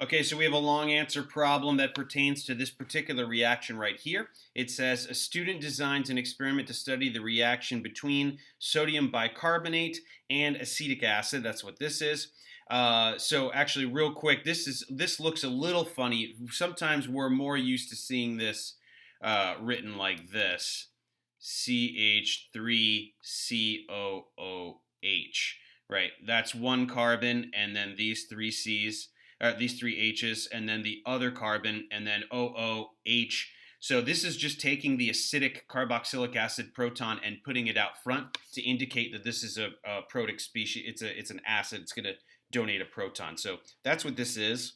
Okay, so we have a long answer problem that pertains to this particular reaction right here. It says a student designs an experiment to study the reaction between sodium bicarbonate and acetic acid. That's what this is. So actually, real quick, this looks a little funny. Sometimes we're more used to seeing this written like this: CH3COOH. Right, that's one carbon, and then these three C's, these three H's, and then the other carbon, and then OOH. So this is just taking the acidic carboxylic acid proton and putting it out front to indicate that this is a protic species. It's an acid. It's going to donate a proton. So that's what this is.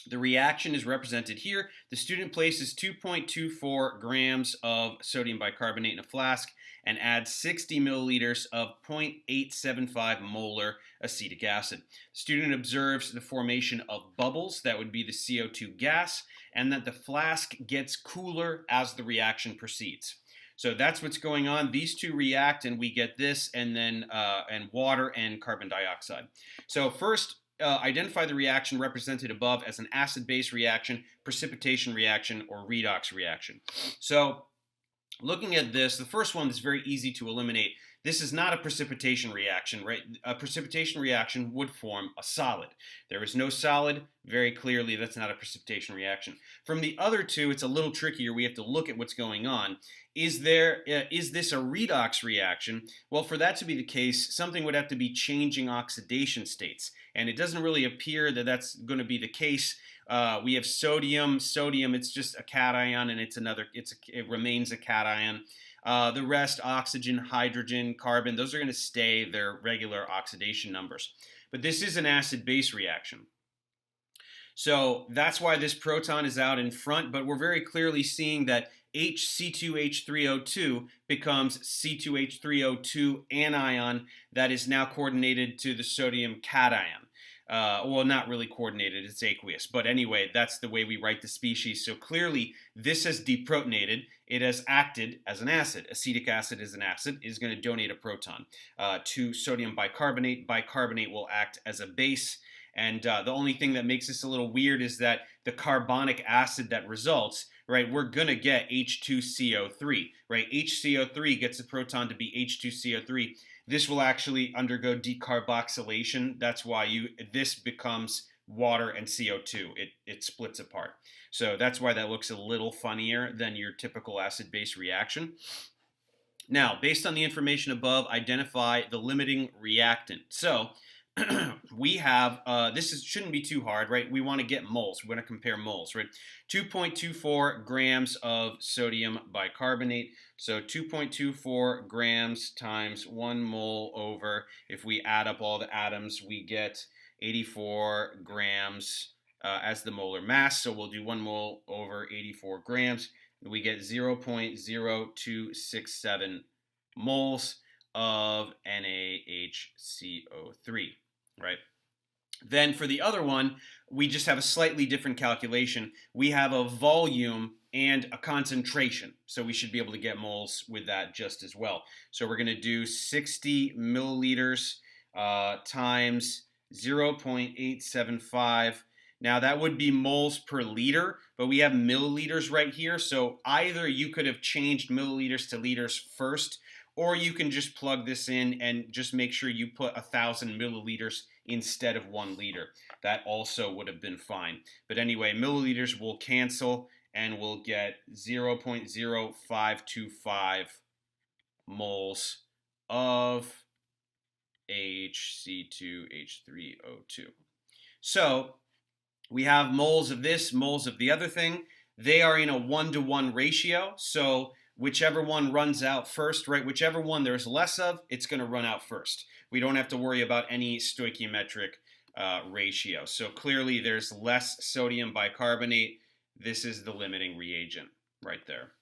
The reaction is represented here. The student places 2.24 grams of sodium bicarbonate in a flask and adds 60 milliliters of 0.875 molar acetic acid. The student observes the formation of bubbles, that would be the CO2 gas, and that the flask gets cooler as the reaction proceeds. So that's what's going on. These two react, and we get this, and then and water and carbon dioxide. So first, identify the reaction represented above as an acid-base reaction, precipitation reaction, or redox reaction. So looking at this, the first one is very easy to eliminate. This is not a precipitation reaction, right? A precipitation reaction would form a solid. There is no solid. Very clearly, that's not a precipitation reaction. From the other two, it's a little trickier. We have to look at what's going on. Is this a redox reaction? Well, for that to be the case, something would have to be changing oxidation states. And it doesn't really appear that that's going to be the case. We have sodium. Sodium, it's just a cation, and it remains a cation. The rest, oxygen, hydrogen, carbon, those are going to stay their regular oxidation numbers. But this is an acid-base reaction. So that's why this proton is out in front, but we're very clearly seeing that HC2H3O2 becomes C2H3O2 anion that is now coordinated to the sodium cation. Well, not really coordinated, it's aqueous. But anyway, that's the way we write the species. So clearly, this has deprotonated. It has acted as an acid. Acetic acid is an acid. It is going to donate a proton to sodium bicarbonate. Bicarbonate will act as a base. And the only thing that makes this a little weird is that the carbonic acid that results, right, we're going to get H2CO3, right? HCO3 gets a proton to be H2CO3. This will actually undergo decarboxylation. That's why this becomes water and CO2. It splits apart. So that's why that looks a little funnier than your typical acid-base reaction. Now, based on the information above, identify the limiting reactant. So we have, shouldn't be too hard, right? We want to get moles. We want to compare moles, right? 2.24 grams of sodium bicarbonate. So 2.24 grams times 1 mole over, if we add up all the atoms, we get 84 grams as the molar mass. So we'll do 1 mole over 84 grams. And we get 0.0267 moles of NaHCO3, right? Then for the other one, we just have a slightly different calculation. We have a volume and a concentration, so we should be able to get moles with that just as well. So we're going to do 60 milliliters times 0.875. Now that would be moles per liter, but we have milliliters right here, so either you could have changed milliliters to liters first, or you can just plug this in and just make sure you put 1,000 milliliters instead of 1 liter. That also would have been fine. But anyway, milliliters will cancel and we'll get 0.0525 moles of HC2H3O2. So we have moles of this, moles of the other thing. They are in a 1-to-1 ratio, so whichever one runs out first, right? Whichever one there's less of, it's going to run out first. We don't have to worry about any stoichiometric ratio. So clearly there's less sodium bicarbonate. This is the limiting reagent right there.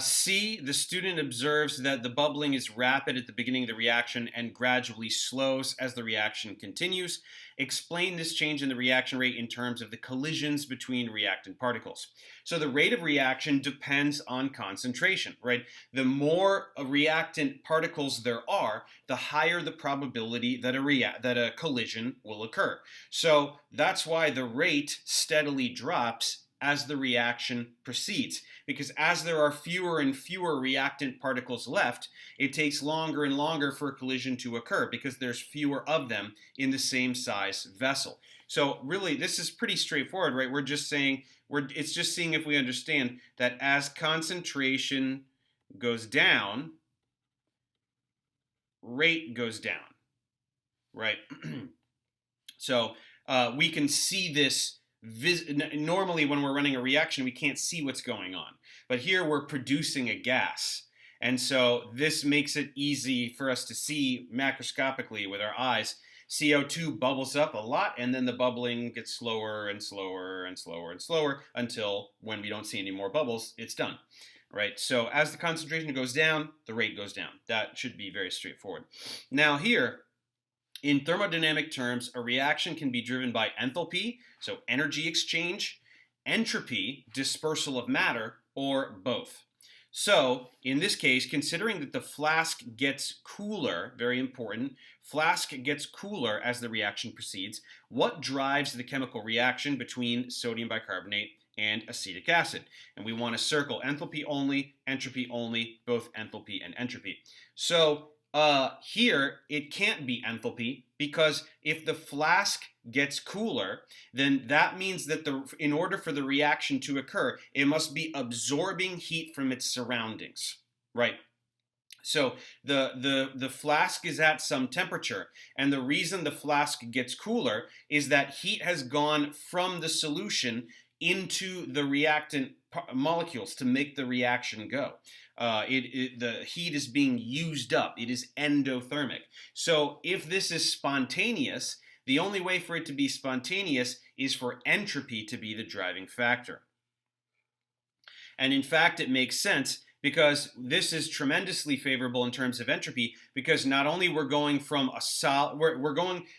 C, the student observes that the bubbling is rapid at the beginning of the reaction and gradually slows as the reaction continues. Explain this change in the reaction rate in terms of the collisions between reactant particles. So the rate of reaction depends on concentration, right? The more reactant particles there are, the higher the probability that a collision will occur. So that's why the rate steadily drops as the reaction proceeds, because as there are fewer and fewer reactant particles left, it takes longer and longer for a collision to occur because there's fewer of them in the same size vessel. So really, this is pretty straightforward, right? We're just saying, it's just seeing if we understand that as concentration goes down, rate goes down, right? So we can see this. Normally when we're running a reaction, we can't see what's going on. But here we're producing a gas. And so this makes it easy for us to see macroscopically with our eyes. CO2 bubbles up a lot, and then the bubbling gets slower and slower and slower and slower until when we don't see any more bubbles, it's done. Right? So as the concentration goes down, the rate goes down. That should be very straightforward. Now here, in thermodynamic terms, a reaction can be driven by enthalpy, so energy exchange, entropy, dispersal of matter, or both. So, in this case, considering that the flask gets cooler, very important, flask gets cooler as the reaction proceeds, what drives the chemical reaction between sodium bicarbonate and acetic acid? And we want to circle enthalpy only, entropy only, both enthalpy and entropy. So, here it can't be enthalpy, because if the flask gets cooler, then that means that in order for the reaction to occur, it must be absorbing heat from its surroundings, right? So the flask is at some temperature, and the reason the flask gets cooler is that heat has gone from the solution into the reactant molecules to make the reaction go. The heat is being used up. It is endothermic. So if this is spontaneous, the only way for it to be spontaneous is for entropy to be the driving factor. And in fact, it makes sense, because this is tremendously favorable in terms of entropy, because not only we're going from a solid,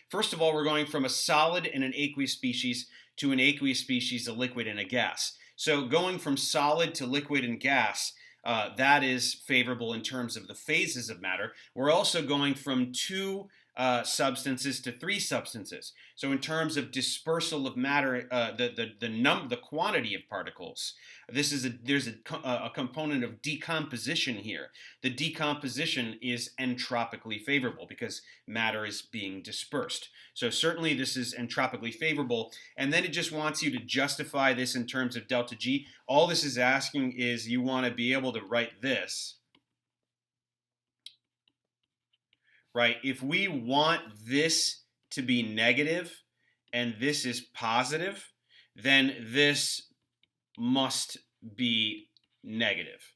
first of all, we're going from a solid and an aqueous species to an aqueous species, a liquid and a gas. So going from solid to liquid and gas, that is favorable in terms of the phases of matter. We're also going from two substances to three substances. So in terms of dispersal of matter, the quantity of particles, there's a component of decomposition here. The decomposition is entropically favorable because matter is being dispersed. So certainly this is entropically favorable. And then it just wants you to justify this in terms of delta G. All this is asking is you want to be able to write this. Right? If we want this to be negative and this is positive, then this must be negative.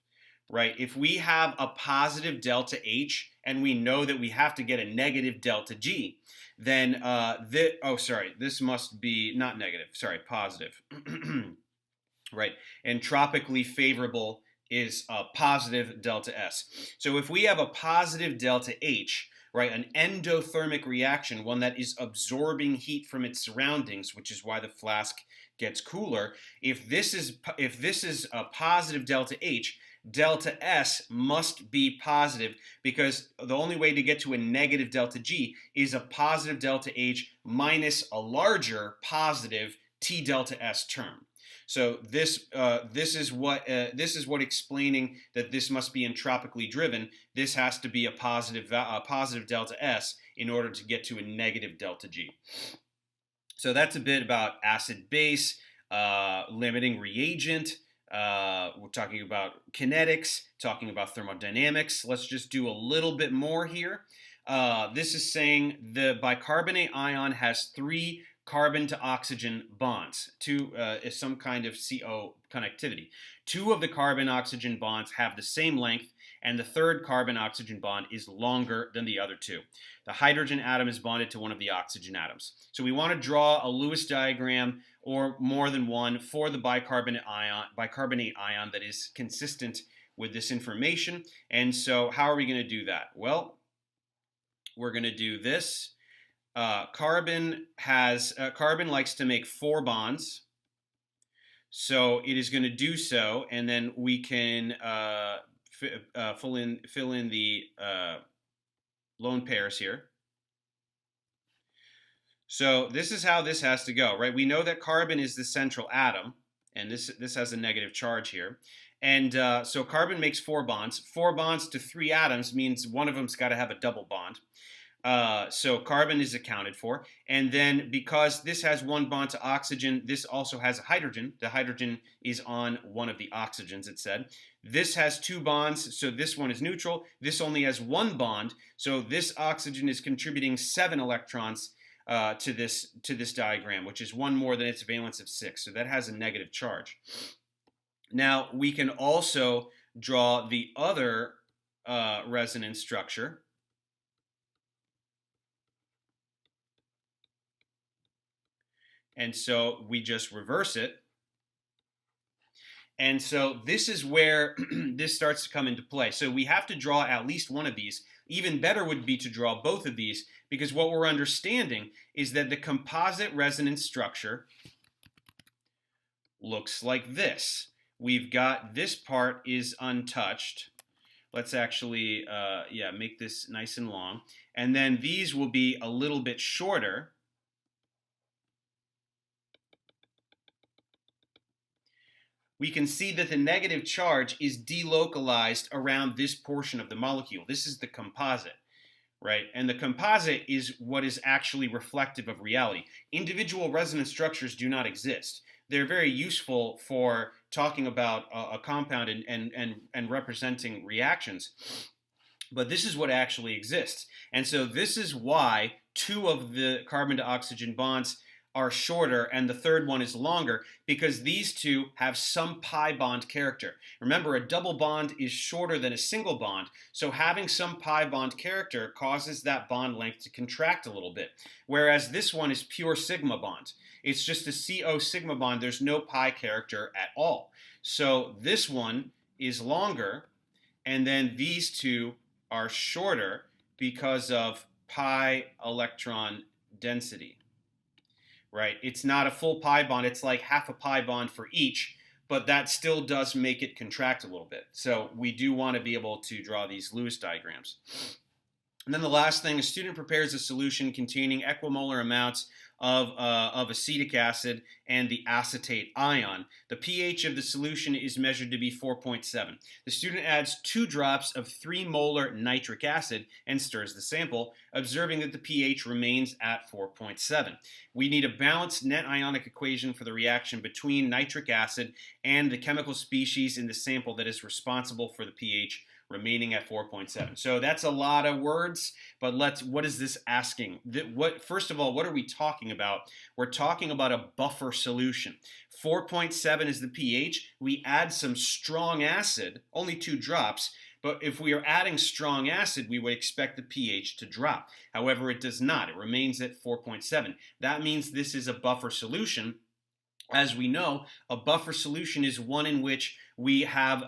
Right? If we have a positive delta H and we know that we have to get a negative delta G, then this must be not negative, positive. Right? Entropically favorable is a positive delta S. So if we have a positive delta H, right, an endothermic reaction, one that is absorbing heat from its surroundings, which is why the flask gets cooler, if this is a positive delta H, delta S must be positive, because the only way to get to a negative delta G is a positive delta H minus a larger positive T delta S term. So this is what explaining that this must be entropically driven. This has to be a positive delta S in order to get to a negative delta G. So that's a bit about acid base, limiting reagent. We're talking about kinetics, talking about thermodynamics. Let's just do a little bit more here. This is saying the bicarbonate ion has 3 carbon to oxygen bonds. Is some kind of CO connectivity. 2 of the carbon-oxygen bonds have the same length, and the third carbon-oxygen bond is longer than the other 2. The hydrogen atom is bonded to one of the oxygen atoms. So we want to draw a Lewis diagram, or more than one, for the bicarbonate ion that is consistent with this information. And so how are we going to do that? Well, we're going to do this. Carbon likes to make 4 bonds. So it is going to do so, and then we can fill in the lone pairs here. So this is how this has to go, right? We know that carbon is the central atom, and this has a negative charge here. And so carbon makes 4 bonds. 4 bonds to 3 atoms means one of them's got to have a double bond. So carbon is accounted for. And then because this has 1 bond to oxygen, this also has a hydrogen. The hydrogen is on one of the oxygens, it said. This has 2 bonds, so this one is neutral. This only has 1 bond, so this oxygen is contributing 7 electrons to this diagram, which is 1 more than its valence of 6. So that has a negative charge. Now we can also draw the other resonance structure. And so we just reverse it. And so this is where this starts to come into play. So we have to draw at least one of these. Even better would be to draw both of these, because what we're understanding is that the composite resonance structure looks like this. We've got this part is untouched. Let's actually make this nice and long. And then these will be a little bit shorter. We can see that the negative charge is delocalized around this portion of the molecule. This is the composite, right? And the composite is what is actually reflective of reality. Individual resonance structures do not exist. They're very useful for talking about a compound and representing reactions. But this is what actually exists. And so this is why 2 of the carbon to oxygen bonds are shorter and the third one is longer, because these 2 have some pi bond character. Remember, a double bond is shorter than a single bond, so having some pi bond character causes that bond length to contract a little bit, whereas this one is pure sigma bond. It's just a CO sigma bond. There's no pi character at all. So this one is longer, and then these 2 are shorter because of pi electron density. Right? It's not a full pi bond. It's like half a pi bond for each, but that still does make it contract a little bit. So we do want to be able to draw these Lewis diagrams. And then the last thing, a student prepares a solution containing equimolar amounts of acetic acid and the acetate ion. The pH of the solution is measured to be 4.7. The student adds 2 drops of 3 molar nitric acid and stirs the sample, observing that the pH remains at 4.7. We need a balanced net ionic equation for the reaction between nitric acid and the chemical species in the sample that is responsible for the pH remaining at 4.7. So that's a lot of words, but what is this asking? First of all, what are we talking about? We're talking about a buffer solution. 4.7 is the pH. We add some strong acid, only 2 drops, but if we are adding strong acid, we would expect the pH to drop. However, it does not. It remains at 4.7. That means this is a buffer solution. As we know, a buffer solution is one in which we have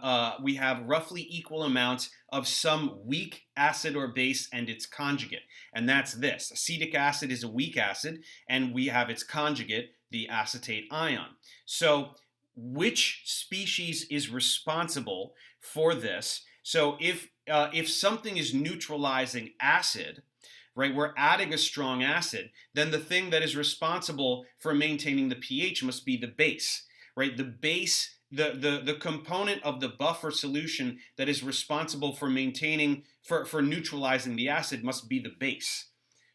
roughly equal amounts of some weak acid or base and its conjugate. And that's this. Acetic acid is a weak acid, and we have its conjugate, the acetate ion. So which species is responsible for this? So if something is neutralizing acid, right, we're adding a strong acid, then the thing that is responsible for maintaining the pH must be the base, right? The base, the component of the buffer solution that is responsible for maintaining, for neutralizing the acid must be the base,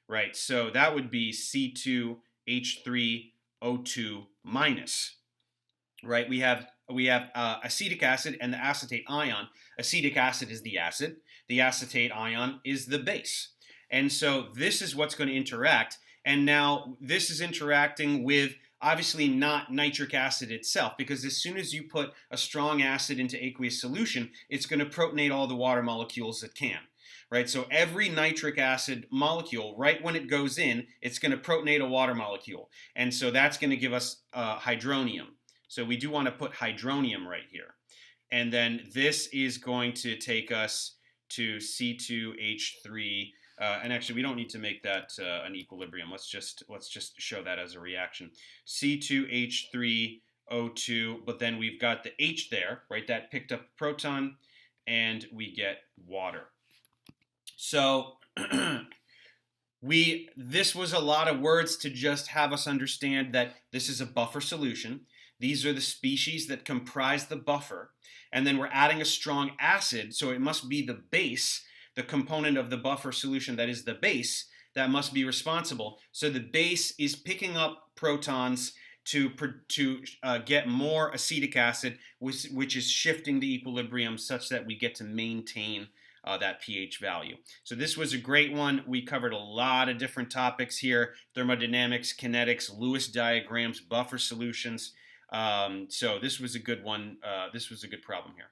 right? So that would be C2H3O2 minus, right? We have acetic acid and the acetate ion. Acetic acid is the acid. The acetate ion is the base. And so this is what's going to interact. And now this is interacting with obviously not nitric acid itself, because as soon as you put a strong acid into aqueous solution, it's going to protonate all the water molecules it can. Right? So every nitric acid molecule, right when it goes in, it's going to protonate a water molecule. And so that's going to give us hydronium. So we do want to put hydronium right here. And then this is going to take us to C2H3. And actually, we don't need to make that an equilibrium. Let's just show that as a reaction. C2H3O2, but then we've got the H there, right? That picked up a proton, and we get water. So this was a lot of words to just have us understand that this is a buffer solution. These are the species that comprise the buffer. And then we're adding a strong acid, so it must be the base, the component of the buffer solution that is the base, that must be responsible. So the base is picking up protons to get more acetic acid, which is shifting the equilibrium such that we get to maintain that pH value. So this was a great one. We covered a lot of different topics here: thermodynamics, kinetics, Lewis diagrams, buffer solutions. So this was a good one. This was a good problem here.